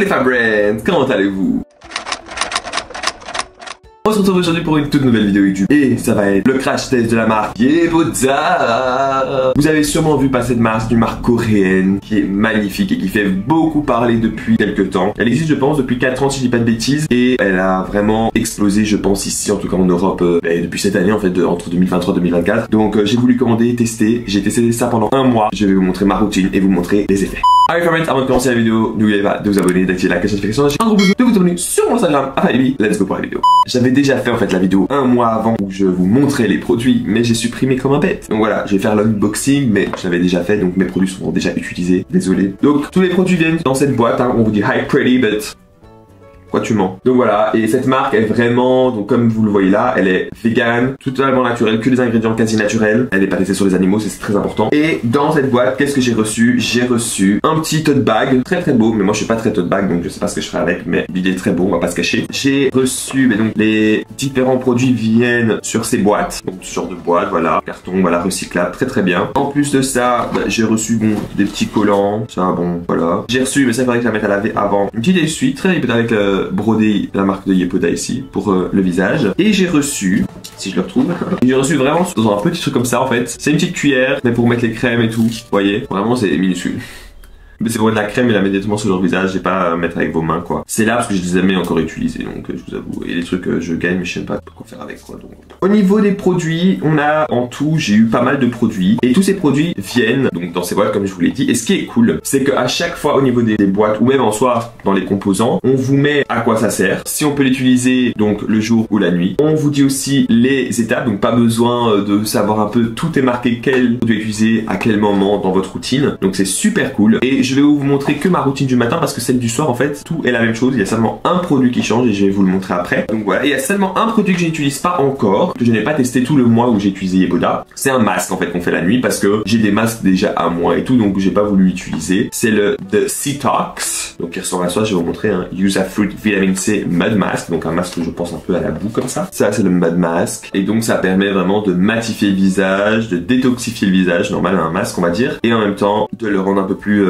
les Fabrants, comment allez-vous? On se retrouve aujourd'hui pour une toute nouvelle vidéo YouTube et ça va être le crash test de la marque Yepoda. Vous avez sûrement vu passer de marque, une marque coréenne qui est magnifique et qui fait beaucoup parler depuis quelques temps. Elle existe je pense depuis 4 ans si je dis pas de bêtises et elle a vraiment explosé je pense ici en tout cas en Europe depuis cette année en fait entre 2023 et 2024. Donc j'ai voulu commander, tester, j'ai testé ça pendant un mois. Je vais vous montrer ma routine et vous montrer les effets. Allez Fabrants, avant de commencer la vidéo, n'oubliez pas de vous abonner, d'activer la cloche de notification, un gros bisou, de vous abonner sur mon Instagram. Allez, let's go pour la vidéo. J'avais déjà fait en fait la vidéo un mois avant où je vous montrais les produits, mais j'ai supprimé comme un bête. Donc voilà, je vais faire l'unboxing, mais je l'avais déjà fait, donc mes produits sont déjà utilisés. Désolé. Donc tous les produits viennent dans cette boîte. Hein. On vous dit hi pretty, but quoi tu mens. Donc voilà, et cette marque est vraiment, donc comme vous le voyez là, elle est vegan, totalement naturelle, que des ingrédients quasi naturels. Elle est pas testée sur les animaux, c'est très important. Et dans cette boîte, qu'est-ce que j'ai reçu? J'ai reçu un petit tote bag, très beau, mais moi je suis pas très tote bag, donc je sais pas ce que je ferai avec, mais il est très beau, on va pas se cacher. J'ai reçu, mais donc les différents produits viennent sur ces boîtes, donc ce genre de boîte, voilà, carton, voilà, recyclable, très bien. En plus de ça, j'ai reçu bon des petits collants, ça bon, voilà. J'ai reçu, mais ça il faudrait que je la mette à laver avant, une petite essuie, très peut-être avec brodé la marque de Yepoda ici pour le visage. Et j'ai reçu, si je le retrouve, j'ai reçu vraiment dans un petit truc comme ça en fait. C'est une petite cuillère, mais pour mettre les crèmes et tout, vous voyez, vraiment c'est minuscule. Mais c'est pour mettre la crème et la mettre directement sur leur visage, j'ai pas à mettre avec vos mains quoi. C'est là parce que je les ai jamais encore utilisés, donc je vous avoue. Il y a des trucs que je gagne mais je sais pas quoi faire avec quoi. Donc. Au niveau des produits, on a en tout, j'ai eu pas mal de produits. Et tous ces produits viennent donc dans ces boîtes comme je vous l'ai dit. Et ce qui est cool, c'est qu'à chaque fois au niveau des boîtes, ou même en soi dans les composants, on vous met à quoi ça sert. Si on peut l'utiliser donc le jour ou la nuit. On vous dit aussi les étapes, donc pas besoin de savoir un peu, tout est marqué quel produit utiliser à quel moment dans votre routine. Donc c'est super cool. Et je vais vous montrer que ma routine du matin parce que celle du soir en fait tout est la même chose, il y a seulement un produit qui change et je vais vous le montrer après. Donc voilà, et il y a seulement un produit que je n'utilise pas encore, que je n'ai pas testé tout le mois où j'ai utilisé Yepoda. C'est un masque en fait qu'on fait la nuit parce que j'ai des masques déjà à moi et tout, donc j'ai pas voulu l'utiliser. C'est le The Cetox, donc qui ressemble à ça, je vais vous montrer un Yuza Fruit Vitamin C Mud Mask, donc un masque que je pense un peu à la boue comme ça. Ça c'est le Mud Mask et donc ça permet vraiment de matifier le visage, de détoxifier le visage, normal un masque on va dire, et en même temps de le rendre un peu plus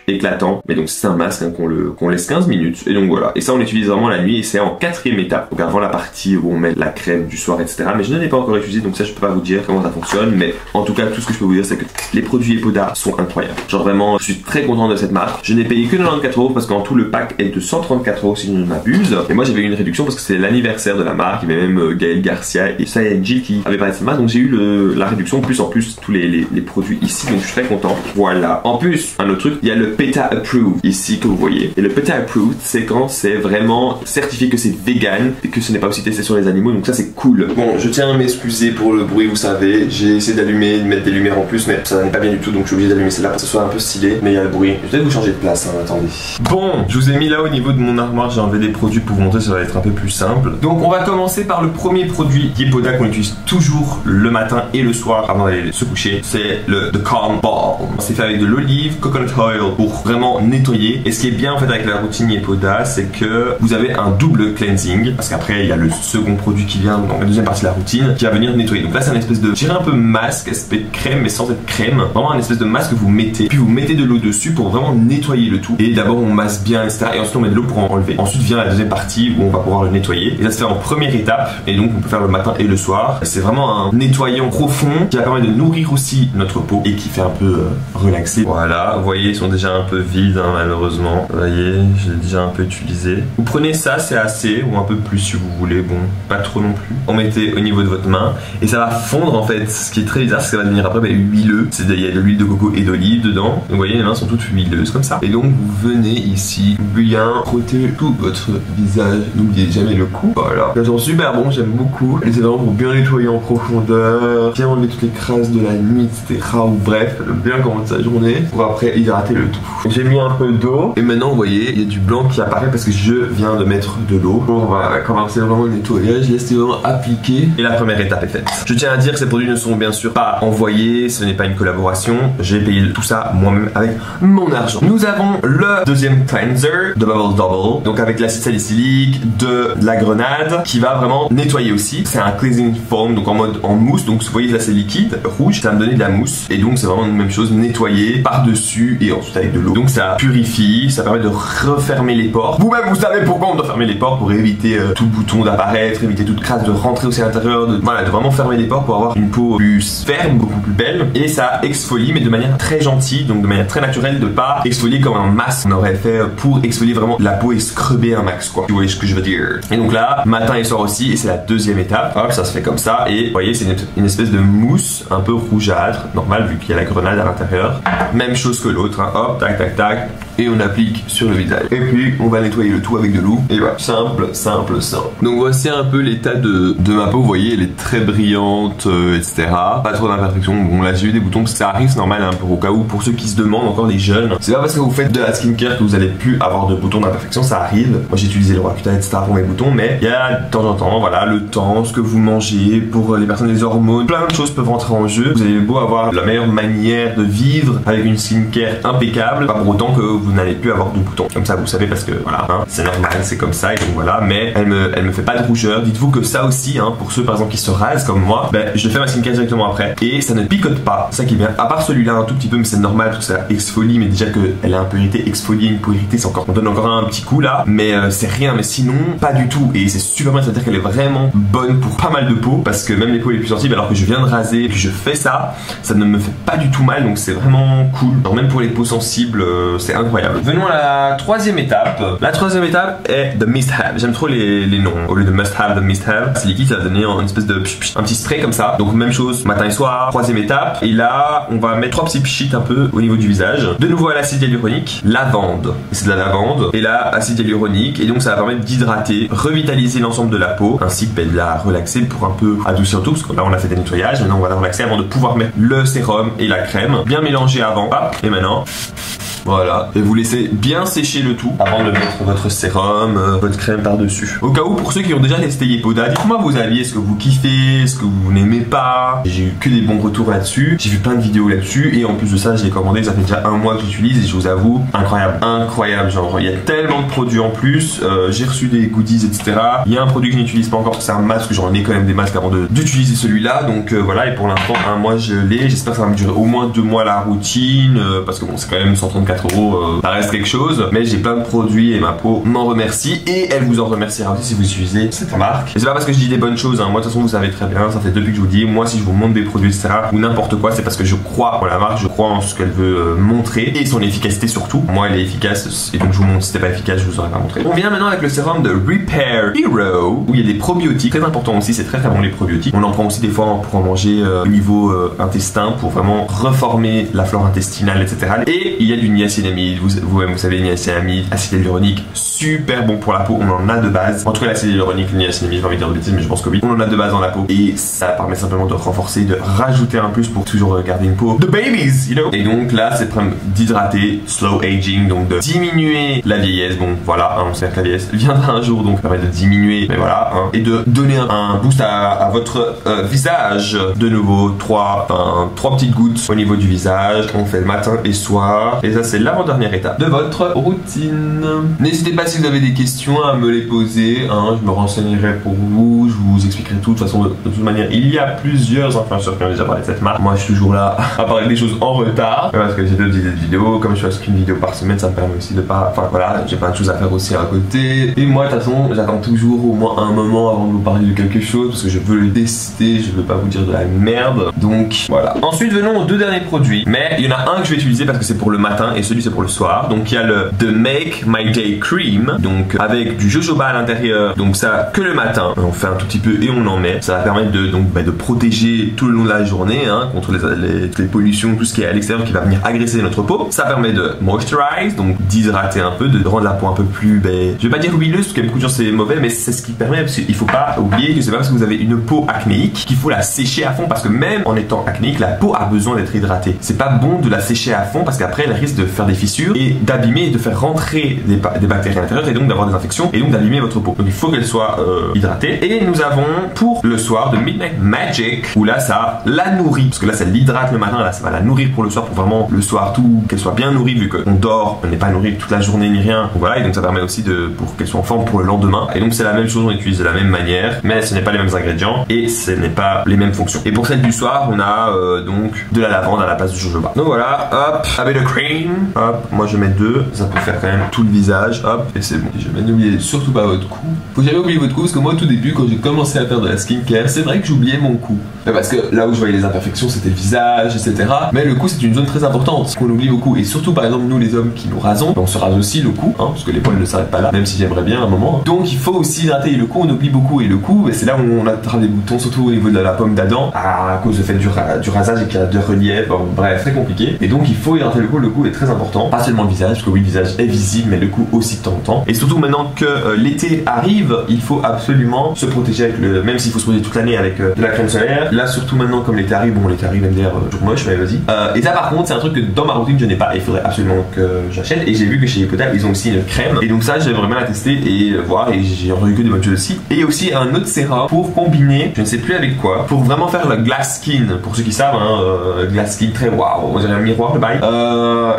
éclatant. Mais donc c'est un masque hein, qu'on laisse 15 minutes et donc voilà, et ça on l'utilise vraiment la nuit et c'est en 4e étape, donc avant la partie où on met la crème du soir etc, mais je ne l'ai pas encore utilisé donc ça je peux pas vous dire comment ça fonctionne, mais en tout cas tout ce que je peux vous dire c'est que les produits Yepoda sont incroyables, genre vraiment je suis très content de cette marque. Je n'ai payé que 94 € parce qu'en tout le pack est de 134 € si je ne m'abuse, et moi j'avais eu une réduction parce que c'est l'anniversaire de la marque, il y avait même Gaël Garcia et ça et Jill qui avait parlé de cette marque, donc j'ai eu la réduction plus en plus tous les produits ici, donc je suis très content. Voilà, en plus un autre truc, il y a le PETA Approved ici que vous voyez, et le PETA Approved c'est quand c'est vraiment certifié que c'est vegan et que ce n'est pas aussi testé sur les animaux, donc ça c'est cool. Bon, je tiens à m'excuser pour le bruit, vous savez, j'ai essayé d'allumer, de mettre des lumières en plus mais ça n'est pas bien du tout, donc je suis obligé d'allumer celle-là pour que ce soit un peu stylé, mais il y a le bruit. Je vais peut-être vous changer de place, hein, attendez. Bon, je vous ai mis là au niveau de mon armoire, j'ai enlevé des produits pour vous montrer, ça va être un peu plus simple. Donc on va commencer par le premier produit Yepoda qu'on utilise toujours le matin et le soir avant d'aller se coucher, c'est le The Calm Balm. C'est fait avec de l'olive, coconut oil pour vraiment nettoyer. Et ce qui est bien en fait avec la routine Yepoda, c'est que vous avez un double cleansing, parce qu'après il y a le second produit qui vient dans la deuxième partie de la routine qui va venir nettoyer. Donc là c'est un espèce de, je dirais un peu masque, aspect de crème mais sans être crème, vraiment un espèce de masque que vous mettez, puis vous mettez de l'eau dessus pour vraiment nettoyer le tout. Et d'abord on masse bien etc, et ensuite on met de l'eau pour en enlever. Ensuite vient la deuxième partie où on va pouvoir le nettoyer, et ça se fait en première étape, et donc on peut faire le matin et le soir. C'est vraiment un nettoyant profond qui va permettre de nourrir aussi notre peau et qui fait un peu relaxer. Voilà, vous voyez ils sont déjà un peu vides hein, malheureusement, vous voyez j'ai déjà un peu utilisé. Vous prenez ça, c'est assez, ou un peu plus si vous voulez, bon pas trop non plus. On mettez au niveau de votre main et ça va fondre en fait, ce qui est très bizarre, c'est que ça va devenir après huileux, il y a de l'huile de coco et d'olive dedans, donc vous voyez les mains sont toutes huileuses comme ça. Et donc vous venez ici bien frotter tout votre visage, n'oubliez jamais le cou, voilà. Ça sent super bon, j'aime beaucoup, et c'est vraiment pour bien nettoyer en profondeur, bien enlever toutes les crasses de la nuit etc, ou bref, bien commencer sa journée pour après hydrater le tout. J'ai mis un peu d'eau et maintenant vous voyez il y a du blanc qui apparaît parce que je viens de mettre de l'eau. On va commencer vraiment le nettoyage, laissez vraiment appliquer et la première étape est faite. Je tiens à dire que ces produits ne sont bien sûr pas envoyés, ce n'est pas une collaboration, j'ai payé tout ça moi-même avec mon argent. Nous avons le deuxième deuxième cleanser de Bubble Double, donc avec l'acide salicylique, de la grenade, qui va vraiment nettoyer aussi. C'est un cleansing foam, donc en mousse, donc vous voyez là c'est liquide, rouge, ça va me donner de la mousse, et donc c'est vraiment la même chose, nettoyer par-dessus et ensuite avec de l'eau. Donc ça purifie, ça permet de refermer les pores. Vous-même vous savez pourquoi on doit fermer les pores, pour éviter tout bouton d'apparaître, éviter toute crasse de rentrer aussi à l'intérieur, de vraiment fermer les pores pour avoir une peau plus ferme, beaucoup plus belle, et ça exfolie mais de manière très gentille, donc de manière très naturelle, de pas exfolier comme un masque on aurait fait pour exfolier vraiment la peau et scrubber un max quoi. Vous voyez ce que je veux dire. Et donc là, matin et soir aussi, et c'est la deuxième étape. Hop, ça se fait comme ça, et vous voyez c'est une espèce de mousse un peu rougeâtre, normal vu qu'il y a la grenade à l'intérieur. Même chose que l'autre, hein. Hop, tac tac tac, et on applique sur le visage. Et puis on va nettoyer le tout avec de l'eau. Et voilà, simple, simple, simple. Donc voici un peu l'état de ma peau. Vous voyez, elle est très brillante, etc. Pas trop d'imperfections. Bon là j'ai eu des boutons parce que ça arrive, c'est normal, hein, au cas où pour ceux qui se demandent, encore les jeunes. C'est pas parce que vous faites de la skincare que vous allez plus avoir de boutons d'imperfection, ça arrive. Moi j'ai utilisé le Roacuta, etc. pour mes boutons, mais il y a de temps en temps, voilà, le temps, ce que vous mangez, pour les personnes, les hormones, plein de choses peuvent rentrer en jeu. Vous avez beau avoir la meilleure manière de vivre avec une skincare impeccable, pas pour autant que vous n'allez plus avoir de boutons. Comme ça vous savez, parce que voilà, hein, c'est normal, c'est comme ça, et donc voilà, mais elle me fait pas de rougeur. Dites-vous que ça aussi, hein, pour ceux par exemple qui se rasent comme moi, ben, je fais ma skincare directement après, et ça ne picote pas, c'est ça qui est bien. À part celui-là un tout petit peu, mais c'est normal parce que ça exfolie, mais déjà qu'elle est un peu irritée, exfolier une peau irritée, c'est encore, on donne encore un petit coup là, mais c'est rien, mais sinon pas du tout, et c'est super bien, c'est-à-dire qu'elle est vraiment bonne pour pas mal de peaux, parce que même les peaux les plus sensibles, alors que je viens de raser et que je fais ça, ça ne me fait pas du tout mal, donc c'est vraiment cool. Alors même pour les peaux sensibles, c'est incroyable. Venons à la troisième étape. La troisième étape est The Mist Have. J'aime trop les noms. Au lieu de Must Have, The Mist Have, c'est liquide, ça va donner une espèce de un petit spray comme ça. Donc même chose, matin et soir. Troisième étape. Et là, on va mettre 3 petits pchits un peu au niveau du visage. De nouveau à l'acide hyaluronique, lavande. C'est de la lavande. Et là, acide hyaluronique. Et donc ça va permettre d'hydrater, revitaliser l'ensemble de la peau, ainsi que de la relaxer pour un peu adoucir tout. Parce que là, on a fait des nettoyages. Maintenant, on va la relaxer avant de pouvoir mettre le sérum et la crème. Bien mélanger avant. Hop, et maintenant. Voilà, et vous laissez bien sécher le tout avant de mettre votre sérum, votre crème par-dessus. Au cas où, pour ceux qui ont déjà testé Yepoda, dites-moi vos avis, est-ce que vous kiffez, est-ce que vous n'aimez pas. J'ai eu que des bons retours là-dessus, j'ai vu plein de vidéos là-dessus, et en plus de ça, je l'ai commandé, ça fait déjà 1 mois que j'utilise, et je vous avoue, incroyable, incroyable, genre, il y a tellement de produits en plus, j'ai reçu des goodies, etc. Il y a un produit que je n'utilise pas encore, c'est un masque, j'en ai quand même des masques avant d'utiliser celui-là, donc voilà, et pour l'instant, 1 mois je l'ai, j'espère que ça va me durer au moins 2 mois la routine, parce que bon, c'est quand même 134 €, ça reste quelque chose, mais j'ai plein de produits et ma peau m'en remercie, et elle vous en remerciera aussi si vous utilisez cette marque. Et c'est pas parce que je dis des bonnes choses, hein. Moi de toute façon vous savez très bien, ça fait depuis que je vous dis, moi si je vous montre des produits etc ou n'importe quoi, c'est parce que je crois en la marque, je crois en ce qu'elle veut montrer et son efficacité surtout. Moi elle est efficace et donc je vous montre, si c'était pas efficace je vous aurais pas montré. On vient maintenant avec le sérum de Repair Hero où il y a des probiotiques, très important aussi, c'est très très bon les probiotiques. On en prend aussi des fois pour en manger au niveau intestin pour vraiment reformer la flore intestinale etc. Et il y a du niacinamide. Vous savez, niacinamide, acide hyaluronique, super bon pour la peau, on en a de base. En tout cas, l'acide hyaluronique, le niacinamide, j'ai envie de dire de bêtises, mais je pense que oui. On en a de base dans la peau et ça permet simplement de renforcer, de rajouter un plus pour toujours garder une peau de babies, you know. Et donc là, c'est d'hydrater, slow aging, donc de diminuer la vieillesse. Bon, voilà, hein, on sait que la vieillesse viendra un jour, donc ça permet de diminuer, mais voilà, hein, et de donner un boost à votre visage. De nouveau, 3 petites gouttes au niveau du visage. On fait le matin et soir, et ça c'est l'avant-dernière étape de votre routine. N'hésitez pas si vous avez des questions à me les poser, hein, je me renseignerai pour vous, je vous expliquerai tout. De toute façon, de toute manière, il y a plusieurs influenceurs qui ont déjà parlé de cette marque. Moi, je suis toujours là à parler des choses en retard parce que j'ai d'autres idées de vidéos. Comme je fais qu'une vidéo par semaine, ça me permet aussi de pas. Enfin voilà, j'ai plein de choses à faire aussi à côté. Et moi, de toute façon, j'attends toujours au moins un moment avant de vous parler de quelque chose parce que je veux le tester, je veux pas vous dire de la merde. Donc voilà. Ensuite, venons aux 2 derniers produits. Mais il y en a un que je vais utiliser parce que c'est pour le matin et celui c'est pour le soir. Donc il y a le The Make My Day Cream, donc avec du jojoba à l'intérieur, donc ça que le matin, on fait un tout petit peu et on en met, ça va permettre de protéger tout le long de la journée hein, contre les pollutions, tout ce qui est à l'extérieur qui va venir agresser notre peau. Ça permet de moisturize, donc d'hydrater un peu, de rendre la peau un peu plus, je vais pas dire huileuse parce que beaucoup de gens c'est mauvais, mais c'est ce qui permet, parce qu'il faut pas oublier que c'est pas parce que vous avez une peau acnéique qu'il faut la sécher à fond, parce que même en étant acnéique, la peau a besoin d'être hydratée. C'est pas bon de la sécher à fond parce qu'après elle risque de faire des fissures température et d'abîmer et de faire rentrer des bactéries à l'intérieur et donc d'avoir des infections et donc d'abîmer votre peau. Donc il faut qu'elle soit hydratée. Et nous avons pour le soir de Midnight Magic où là ça la nourrit parce que là ça l'hydrate le matin, là ça va la nourrir pour le soir pour vraiment le soir tout qu'elle soit bien nourrie vu qu'on dort, on n'est pas nourri toute la journée ni rien. Donc voilà, et donc ça permet aussi pour qu'elle soit en forme pour le lendemain. Et donc c'est la même chose, on utilise de la même manière, mais ce n'est pas les mêmes ingrédients et ce n'est pas les mêmes fonctions. Et pour celle du soir, on a donc de la lavande à la place du jojoba. Donc voilà, hop, avec le cream, hop, moi je mets 2, ça peut faire quand même tout le visage, hop, et c'est bon. Et n'oubliez surtout pas votre cou. Faut jamais oublier votre cou parce que moi au tout début quand j'ai commencé à faire de la skincare, c'est vrai que j'oubliais mon cou. Mais parce que là où je voyais les imperfections c'était le visage, etc. Mais le cou c'est une zone très importante qu'on oublie beaucoup. Et surtout par exemple nous les hommes qui nous rasons, on se rase aussi le cou, hein, parce que les poils ne s'arrêtent pas là, même si j'aimerais bien à un moment. Donc il faut aussi hydrater le cou, on oublie beaucoup. Et le cou, c'est là où on attrape des boutons, surtout au niveau de la pomme d'Adam, à cause du fait du rasage et qu'il y a de relief, bon, bref, très compliqué. Et donc il faut hydrater le cou est très important. Pas seulement le visage, parce que oui, le visage est visible, mais le cou aussi de temps en temps. Et surtout maintenant que l'été arrive, il faut absolument se protéger avec même s'il faut se protéger toute l'année avec de la crème solaire. Là, surtout maintenant, comme l'été arrive, bon, l'été arrive MDR, toujours moche, mais vas-y. Et ça, par contre, c'est un truc que dans ma routine, je n'ai pas. Il faudrait absolument que j'achète. Et j'ai vu que chez Ippoda, ils ont aussi une crème. Et donc, ça, j'aimerais bien la tester et voir. Et j'ai entendu que des bonnes choses aussi. Et il y a aussi un autre sérum pour combiner, je ne sais plus avec quoi, pour vraiment faire le glass skin. Pour ceux qui savent, hein, glass skin très waouh, on dirait un miroir le bail.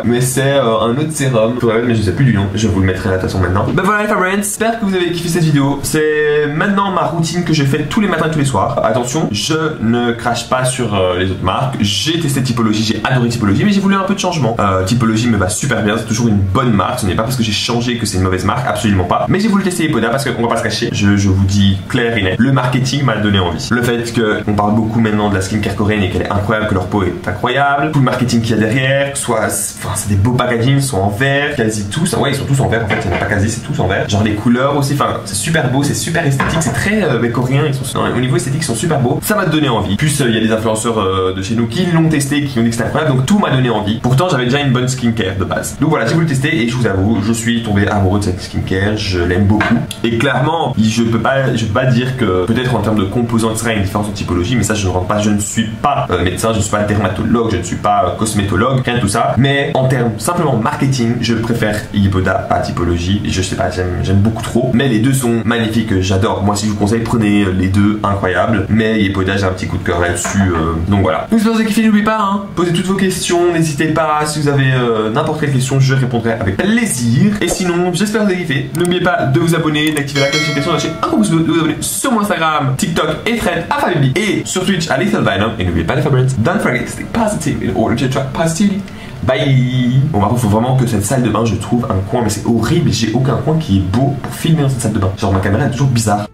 Mais c'est un autre sérum, mais je sais plus du nom. Je vous le mettrai là de toute façon maintenant. Ben voilà les friends, j'espère que vous avez kiffé cette vidéo. C'est maintenant ma routine que je fais tous les matins et tous les soirs. Attention, je ne crache pas sur les autres marques. J'ai testé Typologie, j'ai adoré Typologie, mais j'ai voulu un peu de changement. Typologie me va super bien, c'est toujours une bonne marque. Ce n'est pas parce que j'ai changé que c'est une mauvaise marque, absolument pas. Mais j'ai voulu tester Ippoda parce qu'on va pas se cacher. Je vous dis clair et net, le marketing m'a donné envie. Le fait qu'on parle beaucoup maintenant de la skincare coréenne et qu'elle est incroyable, que leur peau est incroyable, tout le marketing qu'il y a derrière, soit, enfin c'est des beaux packaging, sont en verre, quasi tous, ouais ils sont tous en verre en fait, il n'y en a pas quasi, c'est tous en verre. Genre les couleurs aussi, enfin c'est super beau, c'est super esthétique, c'est très coréen, ils sont, au niveau esthétique ils sont super beaux, ça m'a donné envie. Plus il y a des influenceurs de chez nous qui l'ont testé, qui ont dit que c'était incroyable, donc tout m'a donné envie. Pourtant j'avais déjà une bonne skincare de base. Donc voilà, j'ai voulu tester et je vous avoue, je suis tombé amoureux de cette skincare, je l'aime beaucoup. Et clairement, je peux pas dire que peut-être en termes de composants etc, il y a une différence en typologie, mais ça je ne rentre pas, je ne suis pas médecin, je ne suis pas dermatologue, je ne suis pas cosmétologue, rien de tout ça. Mais en termes simplement marketing, je préfère Ippoda à Typologie. Je sais pas, j'aime beaucoup trop. Mais les deux sont magnifiques, j'adore. Moi, si je vous conseille, prenez les deux, incroyables. Mais Ippoda, j'ai un petit coup de cœur là-dessus. Donc voilà. Donc, j'espère que vous avez kiffé. N'oubliez pas, hein, posez toutes vos questions. N'hésitez pas. Si vous avez n'importe quelle question, je répondrai avec plaisir. Et sinon, j'espère que vous avez kiffé. N'oubliez pas de vous abonner, d'activer la notification, de lâcher un gros pouce bleu, de vous abonner sur mon Instagram, TikTok et Thread à Fabibi et sur Twitch à Lethal Venom. Et n'oubliez pas les favorites. Don't forget to stay positive in order to attract positivity. Bye. Bon par contre faut vraiment que cette salle de bain je trouve un coin, mais c'est horrible, j'ai aucun coin qui est beau pour filmer dans cette salle de bain. Genre ma caméra est toujours bizarre.